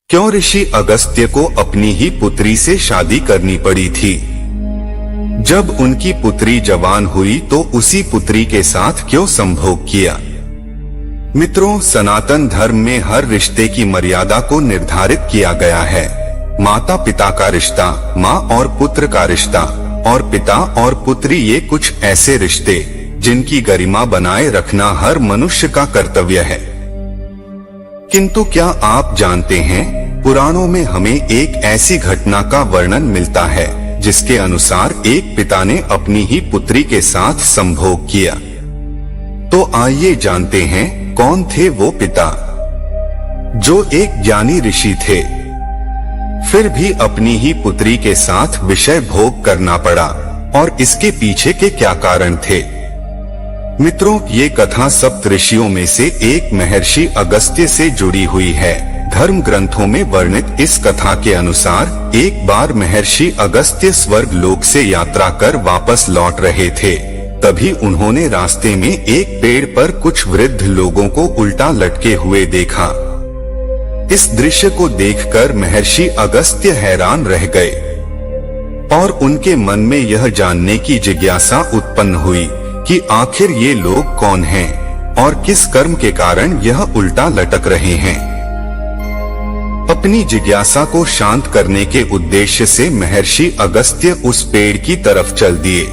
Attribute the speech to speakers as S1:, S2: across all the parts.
S1: क्यों ऋषि अगस्त्य को अपनी ही पुत्री से शादी करनी पड़ी थी? जब उनकी पुत्री जवान हुई तो उसी पुत्री के साथ क्यों संभोग किया? मित्रों, सनातन धर्म में हर रिश्ते की मर्यादा को निर्धारित किया गया है। माता पिता का रिश्ता, माँ और पुत्र का रिश्ता, और पिता और पुत्री, ये कुछ ऐसे रिश्ते जिनकी गरिमा बनाए रखना हर मनुष्य का कर्तव्य है। किंतु क्या आप जानते हैं, पुराणों में हमें एक ऐसी घटना का वर्णन मिलता है जिसके अनुसार एक पिता ने अपनी ही पुत्री के साथ संभोग किया। तो आइए जानते हैं कौन थे वो पिता, जो एक ज्ञानी ऋषि थे, फिर भी अपनी ही पुत्री के साथ विषय भोग करना पड़ा, और इसके पीछे के क्या कारण थे। मित्रों, ये कथा सप्त ऋषियों में से एक महर्षि अगस्त्य से जुड़ी हुई है। धर्म ग्रंथों में वर्णित इस कथा के अनुसार एक बार महर्षि अगस्त्य स्वर्ग लोक से यात्रा कर वापस लौट रहे थे। तभी उन्होंने रास्ते में एक पेड़ पर कुछ वृद्ध लोगों को उल्टा लटके हुए देखा। इस दृश्य को देखकर महर्षि अगस्त्य हैरान रह गए और उनके मन में यह जानने की जिज्ञासा उत्पन्न हुई कि आखिर ये लोग कौन हैं और किस कर्म के कारण यह उल्टा लटक रहे हैं। अपनी जिज्ञासा को शांत करने के उद्देश्य से महर्षि अगस्त्य उस पेड़ की तरफ चल दिए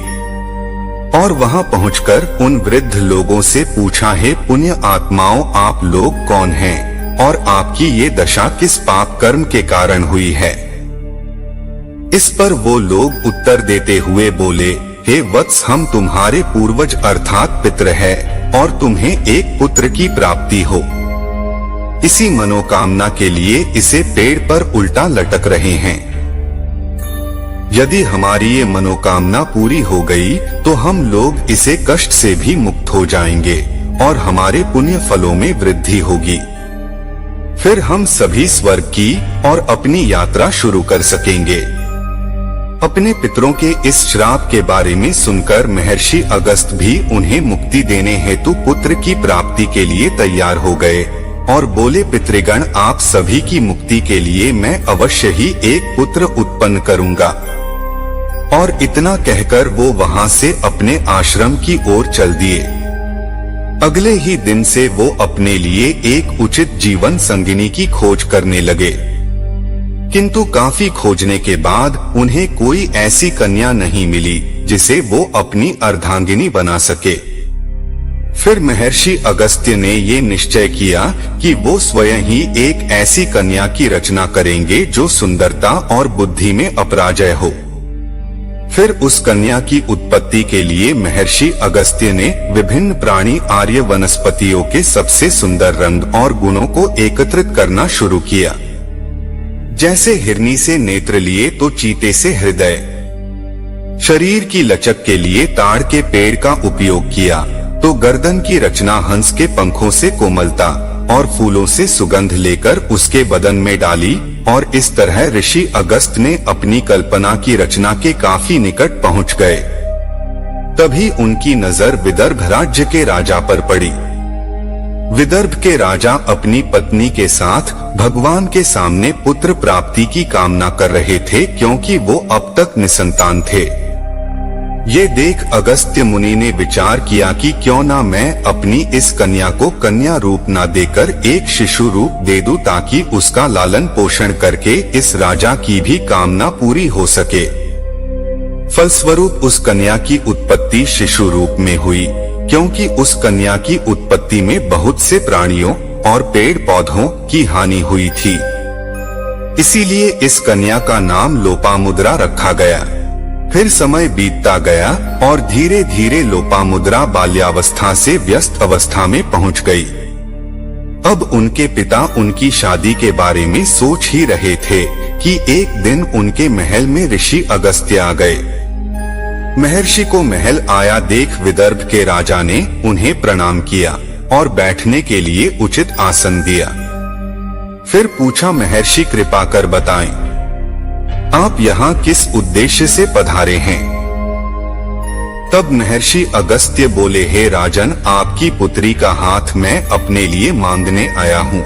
S1: और वहां पहुंचकर उन वृद्ध लोगों से पूछा, हे पुण्य आत्माओं, आप लोग कौन हैं और आपकी ये दशा किस पाप कर्म के कारण हुई है? इस पर वो लोग उत्तर देते हुए बोले, हे वत्स, हम तुम्हारे पूर्वज अर्थात पितर है और तुम्हें एक पुत्र की प्राप्ति हो, इसी मनोकामना के लिए इसे पेड़ पर उल्टा लटक रहे हैं। यदि हमारी ये मनोकामना पूरी हो गई तो हम लोग इसे कष्ट से भी मुक्त हो जाएंगे और हमारे पुण्य फलों में वृद्धि होगी। फिर हम सभी स्वर्ग की और अपनी यात्रा शुरू कर सकेंगे। अपने पितरों के इस श्राप के बारे में सुनकर महर्षि अगस्त भी उन्हें मुक्ति देने हेतु पुत्र की प्राप्ति के लिए तैयार हो गए और बोले, पितृगण, आप सभी की मुक्ति के लिए मैं अवश्य ही एक पुत्र उत्पन्न करूंगा। और इतना कहकर वो वहां से अपने आश्रम की ओर चल दिए। अगले ही दिन से वो अपने लिए एक उचित जीवन संगिनी की खोज करने लगे, किंतु काफी खोजने के बाद उन्हें कोई ऐसी कन्या नहीं मिली जिसे वो अपनी अर्धांगिनी बना सके। फिर महर्षि अगस्त्य ने ये निश्चय किया कि वो स्वयं ही एक ऐसी कन्या की रचना करेंगे जो सुंदरता और बुद्धि में अपराजय हो। फिर उस कन्या की उत्पत्ति के लिए महर्षि अगस्त्य ने विभिन्न प्राणी आर्य वनस्पतियों के सबसे सुंदर रंग और गुणों को एकत्रित करना शुरू किया। जैसे हिरनी से नेत्र लिए तो चीते से हृदय, शरीर की लचक के लिए ताड़ के पेड़ का उपयोग किया तो गर्दन की रचना हंस के पंखों से कोमलता और फूलों से सुगंध लेकर उसके बदन में डाली, और इस तरह ऋषि अगस्त ने अपनी कल्पना की रचना के काफी निकट पहुंच गए। तभी उनकी नजर विदर्भ राज्य के राजा पर पड़ी। विदर्भ के राजा अपनी पत्नी के साथ भगवान के सामने पुत्र प्राप्ति की कामना कर रहे थे, क्योंकि वो अब तक निसंतान थे। ये देख अगस्त्य मुनि ने विचार किया कि क्यों ना मैं अपनी इस कन्या को कन्या रूप ना देकर एक शिशु रूप दे दूं, ताकि उसका लालन पोषण करके इस राजा की भी कामना पूरी हो सके। फलस्वरूप उस कन्या की उत्पत्ति शिशु रूप में हुई, क्योंकि उस कन्या की उत्पत्ति में बहुत से प्राणियों और पेड़ पौधों की हानि हुई थी। इसीलिए इस कन्या का नाम लोपामुद्रा रखा गया। फिर समय बीतता गया और धीरे धीरे लोपामुद्रा बाल्यावस्था से व्यस्त अवस्था में पहुंच गई। अब उनके पिता उनकी शादी के बारे में सोच ही रहे थे कि एक दिन उनके महल में ऋषि अगस्त्य आ गए। महर्षि को महल आया देख विदर्भ के राजा ने उन्हें प्रणाम किया और बैठने के लिए उचित आसन दिया। फिर पूछा, महर्षि कृपा कर बताएं, आप यहाँ किस उद्देश्य से पधारे हैं? तब महर्षि अगस्त्य बोले, हे राजन, आपकी पुत्री का हाथ मैं अपने लिए मांगने आया हूँ।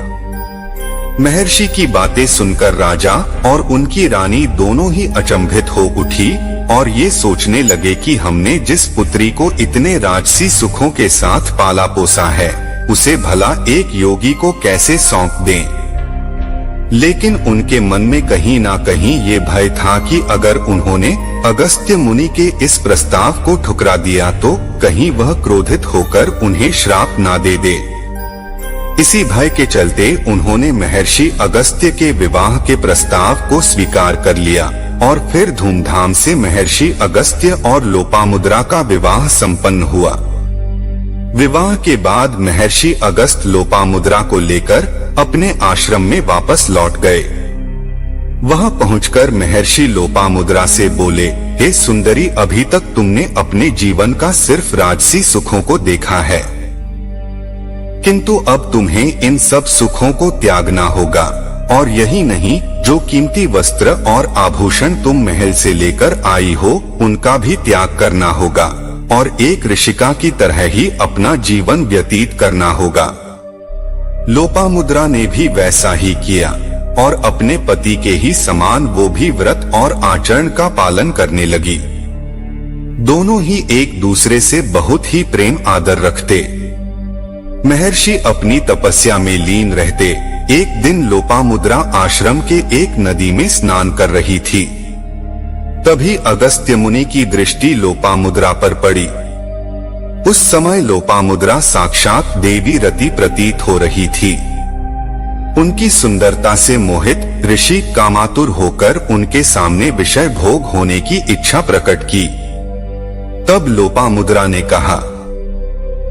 S1: महर्षि की बातें सुनकर राजा और उनकी रानी दोनों ही अचंभित हो उठी और ये सोचने लगे कि हमने जिस पुत्री को इतने राजसी सुखों के साथ पाला पोसा है, उसे भला एक योगी को कैसे सौंप दें। लेकिन उनके मन में कहीं ना कहीं ये भय था कि अगर उन्होंने अगस्त्य मुनि के इस प्रस्ताव को ठुकरा दिया तो कहीं वह क्रोधित होकर उन्हें श्राप ना दे दे। इसी भय के चलते उन्होंने महर्षि अगस्त्य के विवाह के प्रस्ताव को स्वीकार कर लिया और फिर धूमधाम से महर्षि अगस्त्य और लोपामुद्रा का विवाह संपन्न हुआ। विवाह के बाद महर्षि अगस्त लोपामुद्रा को लेकर अपने आश्रम में वापस लौट गए। वहां पहुंचकर महर्षि लोपामुद्रा से बोले, हे सुंदरी, अभी तक तुमने अपने जीवन का सिर्फ राजसी सुखों को देखा है, किंतु अब तुम्हें इन सब सुखों को त्यागना होगा। और यही नहीं, जो कीमती वस्त्र और आभूषण तुम महल से लेकर आई हो, उनका भी त्याग करना होगा और एक ऋषिका की तरह ही अपना जीवन व्यतीत करना होगा। लोपामुद्रा ने भी वैसा ही किया और अपने पति के ही समान वो भी व्रत और आचरण का पालन करने लगी। दोनों ही एक दूसरे से बहुत ही प्रेम आदर रखते। महर्षि अपनी तपस्या में लीन रहते। एक दिन लोपामुद्रा आश्रम के एक नदी में स्नान कर रही थी। तभी अगस्त्य मुनि की दृष्टि लोपामुद्रा पर पड़ी। उस समय लोपामुद्रा साक्षात देवी रति प्रतीत हो रही थी। उनकी सुंदरता से मोहित ऋषि कामातुर होकर उनके सामने विषय भोग होने की इच्छा प्रकट की। तब लोपामुद्रा ने कहा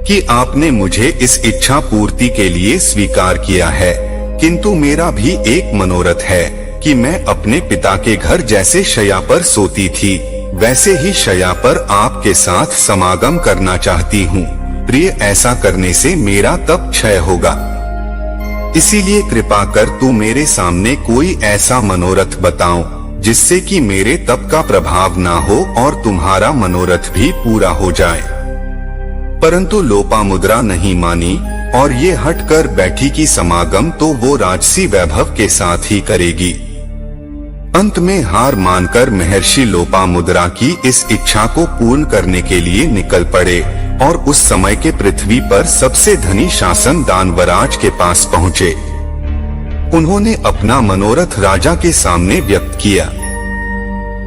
S1: कि आपने मुझे इस इच्छा पूर्ति के लिए स्वीकार किया है, किंतु मेरा भी एक मनोरथ है कि मैं अपने पिता के घर जैसे शैया पर सोती थी, वैसे ही शैया पर आपके साथ समागम करना चाहती हूँ। प्रिय, ऐसा करने से मेरा तप क्षय होगा। इसीलिए कृपा कर तू मेरे सामने कोई ऐसा मनोरथ बताओ जिससे कि मेरे तप का प्रभाव ना हो और तुम्हारा मनोरथ भी पूरा हो जाए। परंतु लोपामुद्रा नहीं मानी और ये हटकर बैठी कि समागम तो वो राजसी वैभव के साथ ही करेगी। अंत में हार मानकर महर्षि लोपामुद्रा की इस इच्छा को पूर्ण करने के लिए निकल पड़े और उस समय के पृथ्वी पर सबसे धनी शासन दानवराज के पास पहुँचे। उन्होंने अपना मनोरथ राजा के सामने व्यक्त किया।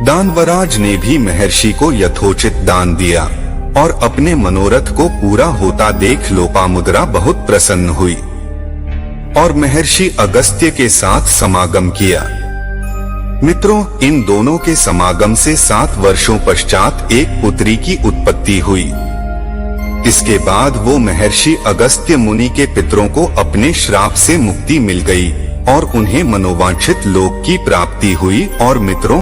S1: दानवराज ने भी महर्षि को यथोचित दान दिया और अपने मनोरथ को पूरा होता देख लोपामुद्रा बहुत प्रसन्न हुई और महर्षि अगस्त्य के साथ समागम किया। मित्रों, इन दोनों के समागम से 7 वर्षों पश्चात एक पुत्री की उत्पत्ति हुई। इसके बाद वो महर्षि अगस्त्य मुनि के पितरों को अपने श्राप से मुक्ति मिल गई और उन्हें मनोवांछित लोक की प्राप्ति हुई। और मित्रों,